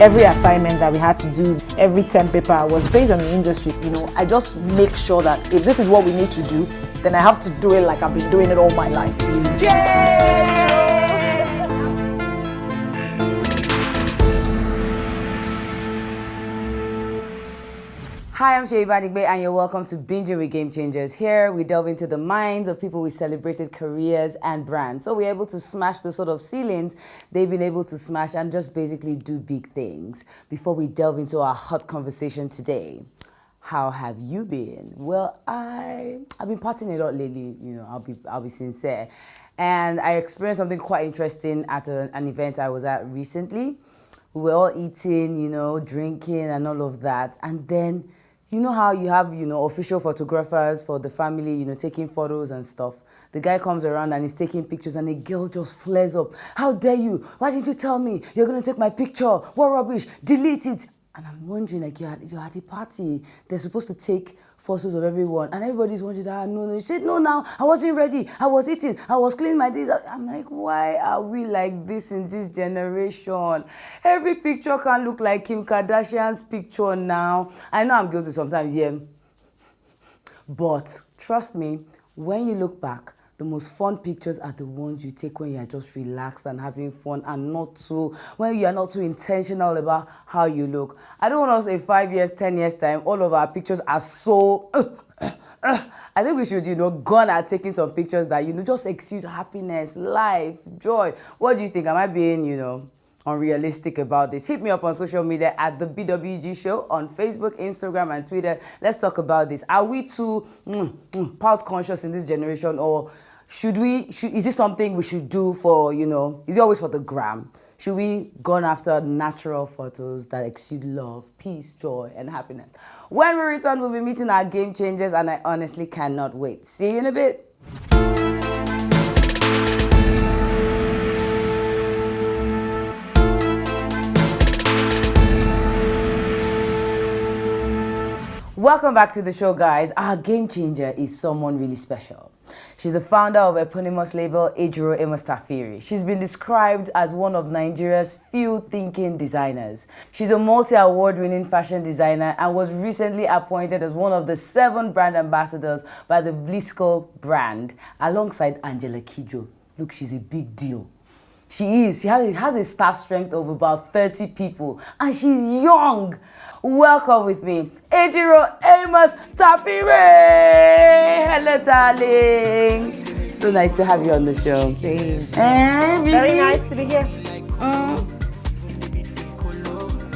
every assignment that we had to do, every term paper was based on the industry. I just make sure that if this is what we need to do, then I have to do it like I've been doing it all my life. Hi, I'm Seyi Banigbe, and you're welcome to Binging with GameChangers. Here, we delve into the minds of people with celebrated careers and brands. So we're able to smash the sort of ceilings they've been able to smash and just basically do big things. Before we delve into our hot conversation today, how have you been? Well, I've been partying a lot lately, I'll be sincere. And I experienced something quite interesting at an event I was at recently. We were all eating, drinking and all of that. And then, you know how you have, official photographers for the family, taking photos and stuff. The guy comes around and he's taking pictures and the girl just flares up. How dare you? Why didn't you tell me? You're going to take my picture. What rubbish? Delete it. And I'm wondering, you're at a party. They're supposed to take photos of everyone. And everybody's wondering, no. You said, no, now. I wasn't ready. I was eating. I was cleaning my teeth. I'm like, why are we like this in this generation? Every picture can look like Kim Kardashian's picture now. I know I'm guilty sometimes, yeah. But trust me, when you look back, the most fun pictures are the ones you take when you are just relaxed and having fun and when you are not too intentional about how you look. I don't want us in 5 years, 10 years time, all of our pictures are so... I think we should, gone at taking some pictures that, just exude happiness, life, joy. What do you think? Am I being, unrealistic about this? Hit me up on social media at the BWG Show on Facebook, Instagram, and Twitter. Let's talk about this. Are we too pout conscious in this generation, or is this something we should do for, is it always for the gram? Should we go after natural photos that exude love, peace, joy, and happiness? When we return, we'll be meeting our game changers, and I honestly cannot wait. See you in a bit. Welcome back to the show, guys. Our game changer is someone really special. She's the founder of eponymous label Ejiro Amos Tafiri. She's been described as one of Nigeria's few thinking designers. She's a multi-award-winning fashion designer and was recently appointed as one of the 7 brand ambassadors by the Blisco brand, alongside Angela Kidjo. Look, she's a big deal. She has a staff strength of about 30 people, and she's young. Welcome with me, Ejiro Amos Tafiri. Hello, darling. So nice to have you on the show. Thanks. Very nice to be here.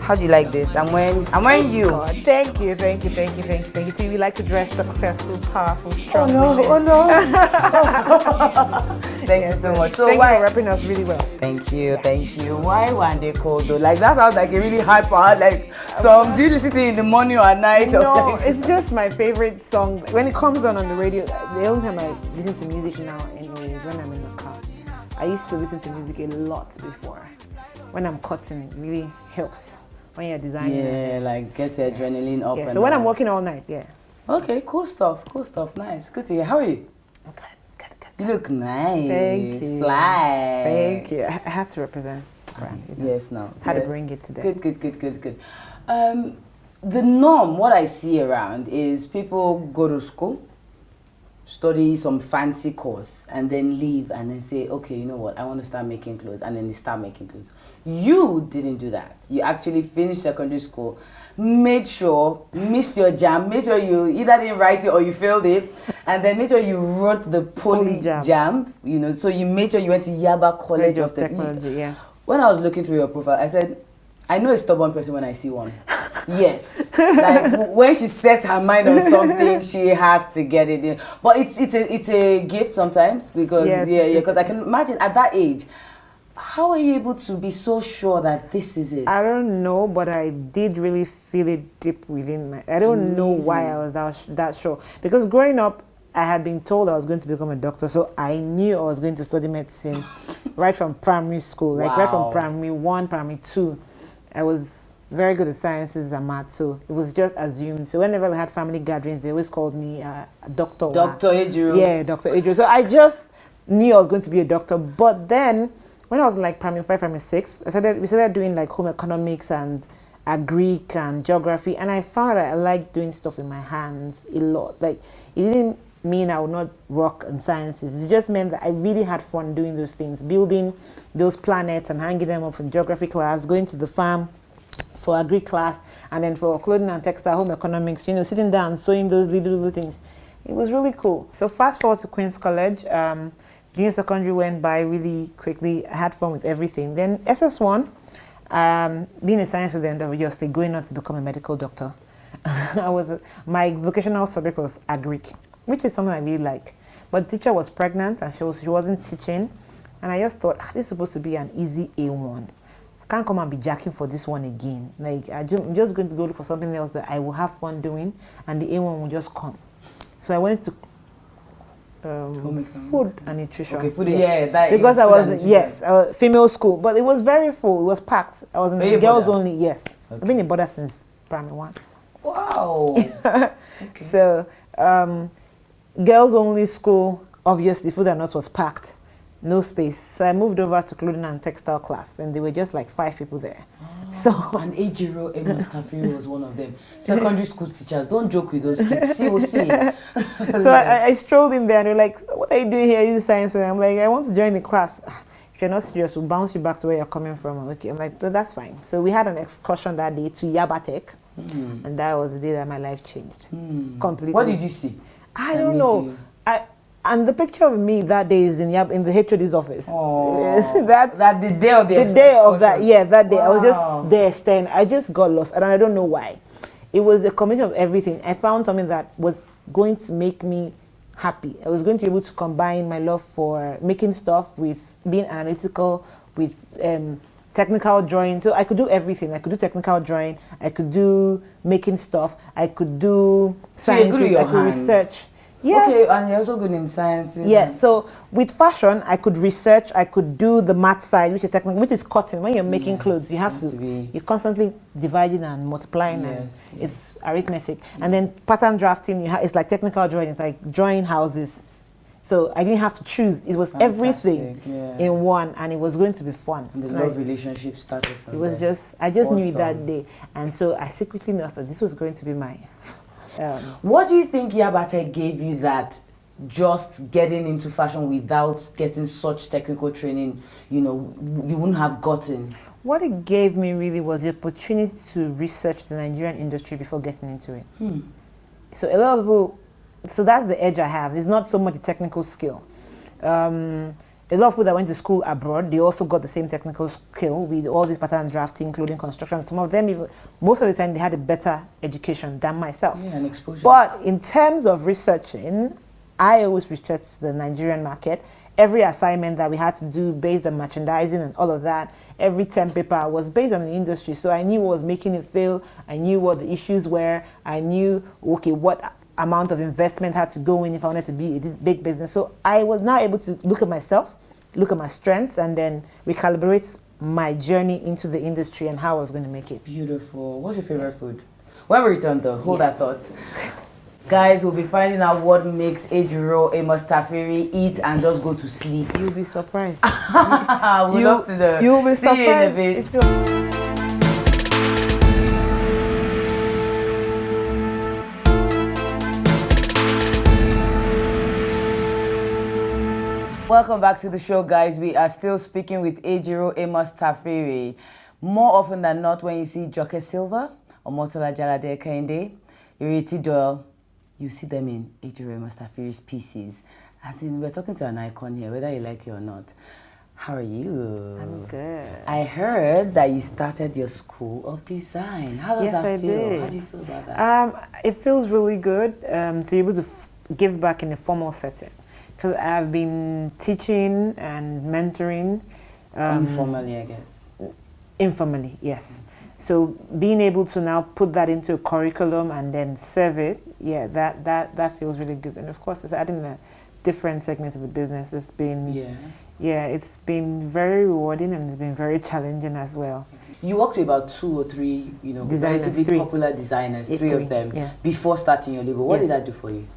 How do you like this? I'm wearing you. God, thank you. See, we like to dress successful, powerful, strong. Oh no. Thank you so much. So thank you for repping us really well. Thank you. Why one day cold though? Like that sounds like a really hyper. Like do you listen to it in the morning or at night? No, it's just my favorite song. When it comes on the radio, the only time I listen to music now anyway is when I'm in the car. I used to listen to music a lot before. When I'm cutting, it really helps. When you're designing. Yeah, like gets the adrenaline up. Yeah, so when I'm working all night, yeah. Okay, cool stuff. Nice. Good to hear. How are you? Good. You look nice. Thank you. Fly. Thank you. I had to represent brand. Yes, no. Had to bring it today. Good. The norm, what I see around is people go to school, study some fancy course, and then leave and then say, okay, you know what, I want to start making clothes, and then they start making clothes. You didn't do that. You actually finished secondary school, missed your jam, made sure you either didn't write it or you failed it, and then made sure you wrote the poly jam, so you made sure you went to Yaba College of Technology, yeah. When I was looking through your profile, I said, I know a stubborn person when I see one. Yes, like when she sets her mind on something, she has to get it in. But it's a gift sometimes because because I can imagine at that age, how are you able to be so sure that this is it? I don't know, but I did really feel it deep within my. I don't know why I was that sure, because growing up, I had been told I was going to become a doctor, so I knew I was going to study medicine right from primary school, like right from primary 1, primary 2. I was very good at sciences and math, so it was just assumed. So whenever we had family gatherings, they always called me Dr. Dr. Ejiro. Yeah, Dr. Ejiro. So I just knew I was going to be a doctor. But then when I was in like primary 5, primary 6, we started doing like home economics and Greek and geography, and I found that I liked doing stuff with my hands a lot. Like, it didn't mean I would not rock in sciences. It just meant that I really had fun doing those things, building those planets and hanging them up in geography class, going to the farm for a Greek class, and then for clothing and textile, home economics, sitting down, sewing those little things. It was really cool. So fast forward to Queen's College, junior secondary went by really quickly. I had fun with everything. Then SS1, being a science student, obviously going on to become a medical doctor. My vocational subject was Greek, which is something I really like. But the teacher was pregnant and she wasn't teaching. And I just thought, this is supposed to be an easy A1. I can't come and be jacking for this one again. Like, I'm just going to go look for something else that I will have fun doing, and the A1 will just come. So I went to food and nutrition. Okay, food, that because I was female school, but it was very full. It was packed. I was in the girls only. Yes, okay. I've been in border since primary 1. Wow. Okay. So girls only school. Obviously, food and nuts was packed, no space. So I moved over to clothing and textile class, and there were just like 5 people there. So and Ejiro Amos Tafiri was one of them. Secondary school teachers, don't joke with those kids. See, we'll see. So I strolled in there and they're like, "What are you doing here? You're science." And I'm like, "I want to join the class." If you're not serious, we'll bounce you back to where you're coming from. Okay, I'm like, "That's fine." So we had an excursion that day to Yabatech, and that was the day that my life changed completely. What did you see? I don't know. And the picture of me that day is in the HOD's office. Oh, that the day of the day of that. Yeah, that day. Wow. I was just there staring. I just got lost, and I don't know why. It was the combination of everything. I found something that was going to make me happy. I was going to be able to combine my love for making stuff with being analytical, with technical drawing. So I could do everything. I could do technical drawing. I could do making stuff. I could do science. I could research. Yes. Okay, and you're also good in sciences. Yes, so with fashion, I could research, I could do the math side, which is technical, which is cutting. When you're making clothes, you have to you're constantly dividing and multiplying, and it's arithmetic. And then pattern drafting, it's like technical drawing, it's like drawing houses. So I didn't have to choose. It was everything in one, and it was going to be fun. And the love relationship started from there. It was just, I just knew it that day. And so I secretly knew that this was going to be my... What do you think Yabatech gave you that just getting into fashion without getting such technical training, you wouldn't have gotten? What it gave me really was the opportunity to research the Nigerian industry before getting into it. So a lot of people, so that's the edge I have. It's not so much the technical skill. A lot of people that went to school abroad, they also got the same technical skill with all this pattern drafting, including construction. Some of them, even, most of the time, they had a better education than myself. Yeah, and exposure. But in terms of researching, I always researched the Nigerian market. Every assignment that we had to do based on merchandising and all of that, every term paper was based on the industry. So I knew what was making it fail. I knew what the issues were. I knew, okay, what amount of investment had to go in if I wanted to be this big business. So I was now able to look at myself, look at my strengths, and then recalibrate my journey into the industry and how I was going to make it. Beautiful. What's your favorite food? When we return though, hold that thought. Guys, we'll be finding out what makes Ejiro Amos Tafiri eat and just go to sleep. You'll be surprised. We'd love to know. You'll be surprised. See you in a bit. Welcome back to the show, guys. We are still speaking with Ejiro Amos Tafiri. More often than not, when you see Joke Silva or Motola Jalade Kende, Iriti Doyle, you see them in Ejiro Amos Tafiri's pieces. As in, we're talking to an icon here, whether you like it or not. How are you? I'm good. I heard that you started your school of design. How does that feel? Did. How do you feel about that? It feels really good to be able to give back in a formal setting. Because I've been teaching and mentoring. Informally, I guess. Informally, yes. So being able to now put that into a curriculum and then serve it, that feels really good. And of course, it's adding a different segment of the business. It's been, it's been very rewarding and it's been very challenging as well. You worked with about 2 or 3, relatively popular designers, 3 of them, before starting your label. What did that do for you?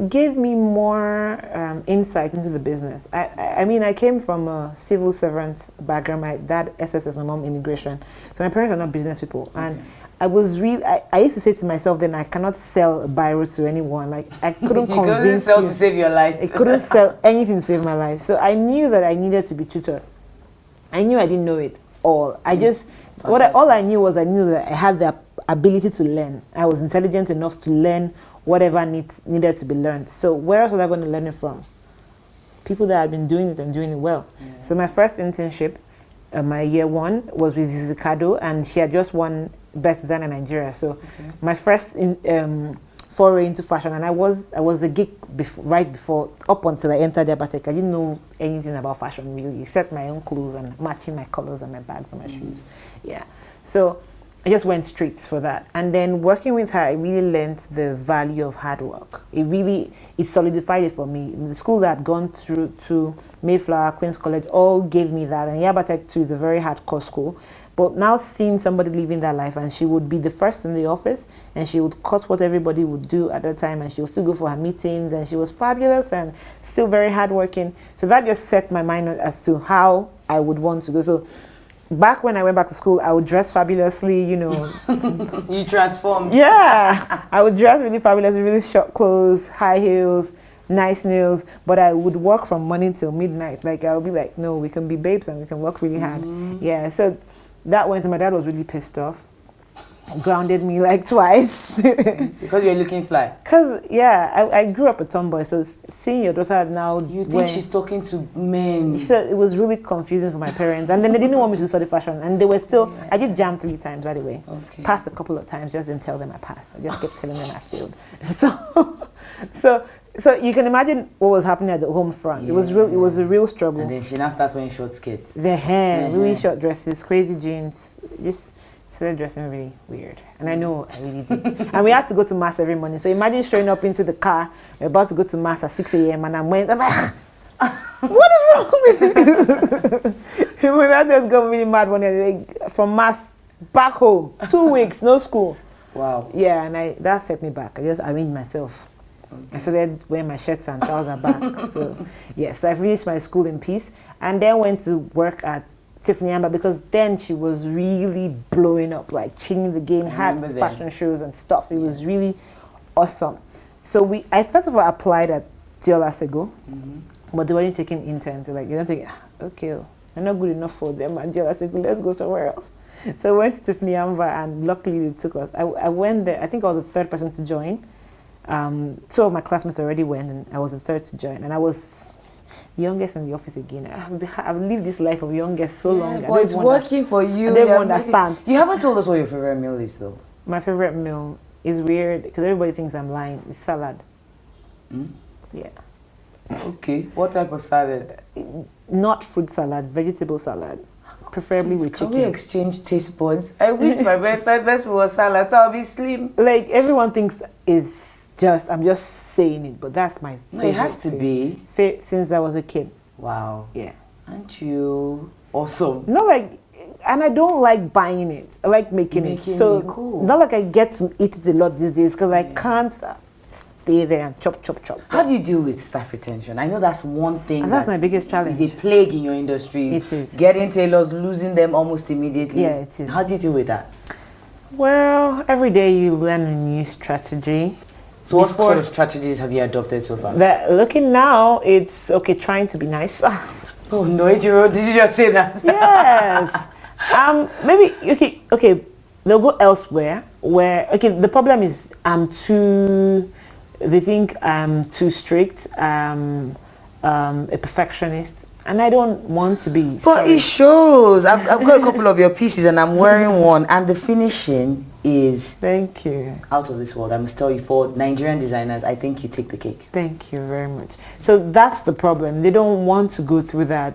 gave me more insight into the business. I mean, I came from a civil servant background. My dad SSS, my mom immigration. So my parents are not business people, and I was really. I used to say to myself, then I cannot sell a biro to anyone. Like I couldn't you couldn't sell to save your life. I couldn't sell anything to save my life. So I knew that I needed to be tutored. I knew I didn't know it all. I just all I knew was I knew that I had the ability to learn. I was intelligent enough to learn whatever needed to be learned. So where else was I going to learn it from? People that had been doing it and doing it well. Yeah. So my first internship, my year one, was with Zizikado, and she had just won Best Designer in Nigeria. So my first foray into fashion, and I was the geek right before, up until I entered the Abatech. I didn't know anything about fashion really, except my own clothes and matching my colors and my bags and my shoes. Yeah. So I just went straight for that. And then working with her, I really learned the value of hard work. It solidified it for me. The school that I'd gone through to Mayflower, Queen's College, all gave me that. And Yabatech too is a very hardcore school. But now seeing somebody living that life, and she would be the first in the office, and she would cut what everybody would do at that time, and she would still go for her meetings, and she was fabulous and still very hardworking. So that just set my mind as to how I would want to go. So back when I went back to school, I would dress fabulously, you know. You transformed. Yeah. I would dress really fabulous, really short clothes, high heels, nice nails, but I would work from morning till midnight. Like, I would be like, no, we can be babes and we can work really hard. Yeah, so that went to my dad was really pissed off. Grounded me like twice. Because you're looking fly. Because, yeah, I grew up a tomboy, so seeing your daughter now... You think she's talking to men. She said it was really confusing for my parents. And then they didn't want me to study fashion. And they were still... Yeah. I did jam 3 times, by the way. Okay. Passed a couple of times, just didn't tell them I passed. I just kept telling them I failed. So you can imagine what was happening at the home front. Yeah. It was a real struggle. And then she now starts wearing short skirts. The hair, really short dresses, crazy jeans, just... started dressing really weird, and I know I really did. And we had to go to mass every morning. So imagine showing up into the car, we're about to go to mass at 6 a.m. and I'm like, what is wrong with you? My dad just got really mad one day, like, from mass back home, 2 weeks, no school. Wow. Yeah, and that set me back. I just arranged myself. Okay. I started wearing my shirts and trousers back. So yes, I finished my school in peace, and then went to work at Tiffany Amber, because then she was really blowing up, like changing the game, had fashion shows and stuff. It was really awesome. So I first of all applied at Diola Sego, but they weren't taking interns. They're like, you're not taking, okay, I'm not good enough for them at Diola Sego, let's go somewhere else. So I went to Tiffany Amber, and luckily they took us. I went there, I think I was the third person to join. 2 of my classmates already went, and I was the third to join. And I was youngest in the office again. I've lived this life of youngest so long. But it's working for you. I don't understand. You haven't told us what your favorite meal is, though. My favorite meal is weird because everybody thinks I'm lying. It's salad. Yeah. Okay. What type of salad? Not fruit salad, vegetable salad. Preferably with chicken. Can we exchange taste buds? I wish my best food was salad, so I'll be slim. Like, everyone thinks I'm just saying it, but that's my favorite. No, it has to be. Since I was a kid. Wow. Yeah. Aren't you awesome? Not like, and I don't like buying it. I like making it. So, cool. Not like I get to eat it a lot these days, because I can't stay there and chop. How do you deal with staff retention? I know that's one thing. And that's my biggest challenge. It's a plague in your industry. It is. Getting tailors, losing them almost immediately. Yeah, it is. How do you deal with that? Well, every day you learn a new strategy. So what sort of strategies have you adopted so far? Looking now, it's okay, trying to be nice. Oh no, Ejiro, did you just say that? Yes. Maybe, okay, they'll go elsewhere where, the problem is they think I'm too strict, a perfectionist, and I don't want to be. But it shows. I've got a couple of your pieces and I'm wearing one, and the finishing is thank you out of this world. I must tell you, for Nigerian designers, I think you take the cake. Thank you very much. So that's the problem. They don't want to go through that.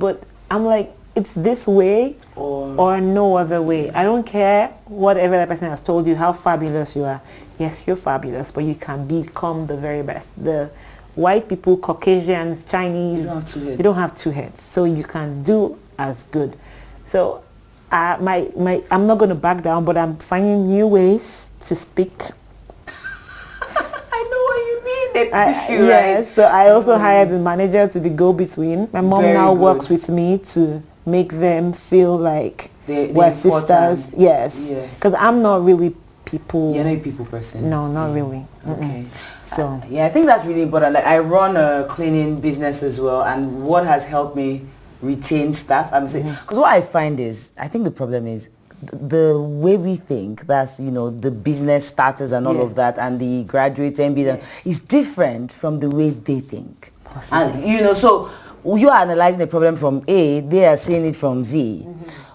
But I'm like, it's this way or no other way. I don't care what every other person has told you, how fabulous you are. Yes, you're fabulous, but you can become the very best. The white people, Caucasians, Chinese, they don't have 2 heads. So you can do as good. So I'm not going to back down, but I'm finding new ways to speak. I know what you issue, yes, right? so I also hired the manager to be go-between. My mom Very now good. works with me to make them feel like They're we're important. sisters. Yes, because I'm not really people. You're not a people person. No, not really. Okay. So Yeah, I think that's really important. Like I run a cleaning business as well, and what has helped me retain staff, I'm saying, because what I find is, I think the problem is the way we think, that's, you know, the business starters and all of that, and the graduates MBA is different from the way they think. And you know, so you are analyzing the problem from A, they are seeing it from Z.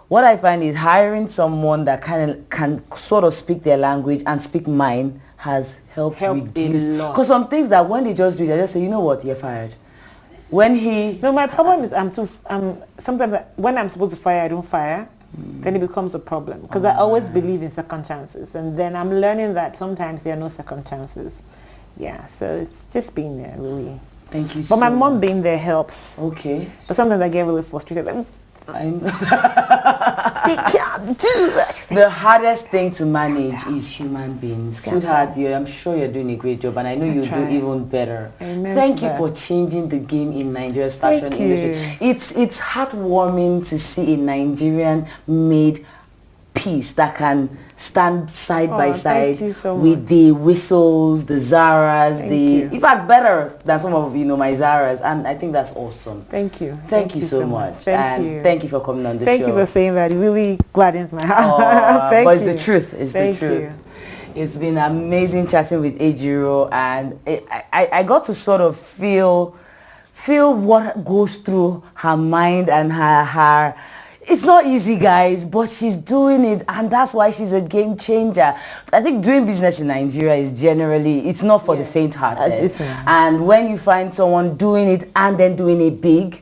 What I find is hiring someone that can sort of speak their language and speak mine has helped reduce. Because some things that when they just do it, I just say, you know what, you're fired. When he... No, my problem is sometimes when I'm supposed to fire, I don't fire. Then it becomes a problem. Because I always believe in second chances. And then I'm learning that sometimes there are no second chances. Yeah, so it's just being there, really. Thank you But my mom being there helps. Okay. But sometimes I get really frustrated. Like, they can't do that. The hardest thing to manage is human beings. Sweetheart, I'm sure you're doing a great job, and I know you'll do even better. Thank you for changing the game in Nigeria's fashion industry. It's heartwarming to see a Nigerian made piece that can stand side by side with the Whistles, the Zaras, in fact better than some of my Zaras, and I think that's awesome. Thank you. Thank you so much. Thank you for coming on the show. Thank you for saying that. It really gladdens my heart. But it's the truth. It's the truth. It's been amazing chatting with Ejiro, and I got to sort of feel what goes through her mind and her. It's not easy, guys, but she's doing it, and that's why she's a game changer. I think doing business in Nigeria is generally, it's not for the faint-hearted. And when you find someone doing it and then doing it big,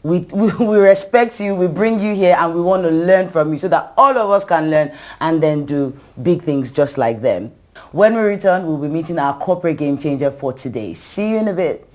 we respect you, we bring you here, and we want to learn from you so that all of us can learn and then do big things just like them. When we return, we'll be meeting our corporate game changer for today. See you in a bit.